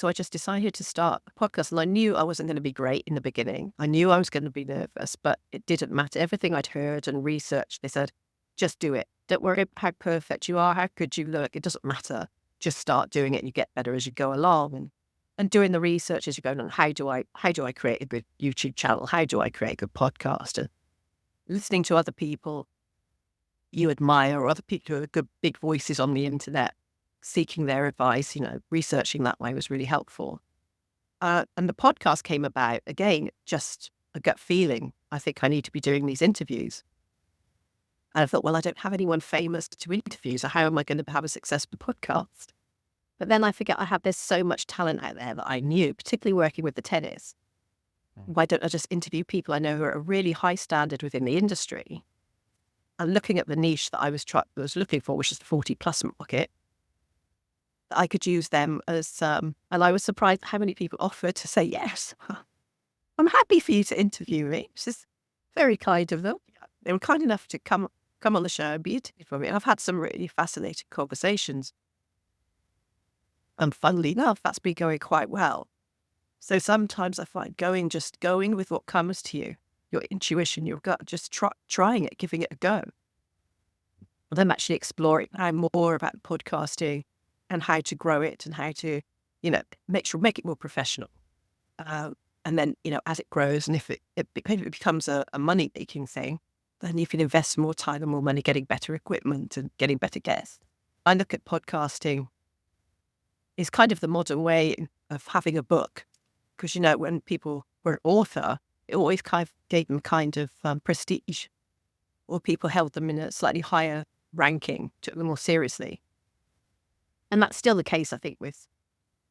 So I just decided to start a podcast. And I knew I wasn't going to be great in the beginning. I knew I was going to be nervous, but it didn't matter. Everything I'd heard and researched, they said, just do it. Don't worry about how perfect you are, how good you look. It doesn't matter. Just start doing it and you get better as you go along. And doing the research as you go on, how do I create a good YouTube channel? How do I create a good podcast? And listening to other people you admire or other people who are good big voices on the internet, seeking their advice, researching that way was really helpful. And the podcast came about, again, just a gut feeling. I think I need to be doing these interviews. And I thought, well, I don't have anyone famous to interview, so how am I going to have a successful podcast? But then I forget there's so much talent out there that I knew, particularly working with the tennis. Why don't I just interview people I know who are a really high standard within the industry? And looking at the niche that I was looking for, which is the 40-plus market, I could use them as, and I was surprised how many people offered to say, yes, I'm happy for you to interview me, which is very kind of them. They were kind enough to come on the show and be interviewed for me. And I've had some really fascinating conversations. And funnily enough, that's been going quite well. So sometimes I find going with what comes to you, your intuition, your gut, just trying it, giving it a go. And I'm actually exploring more about podcasting and how to grow it and how to, make it more professional. And then, as it grows and if it becomes a money-making thing, then you can invest more time and more money getting better equipment and getting better guests. I look at podcasting is kind of the modern way of having a book. Because, when people were an author, it always kind of gave them prestige. Or people held them in a slightly higher ranking, took them more seriously. And that's still the case, I think, with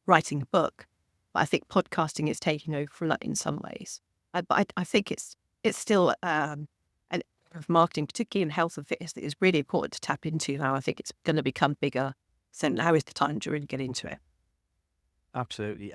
writing a book. But I think podcasting is taking over from that in some ways. But I think it's still an area of marketing, particularly in health and fitness, that is really important to tap into now. I think it's going to become bigger. So now is the time to really get into it. Absolutely.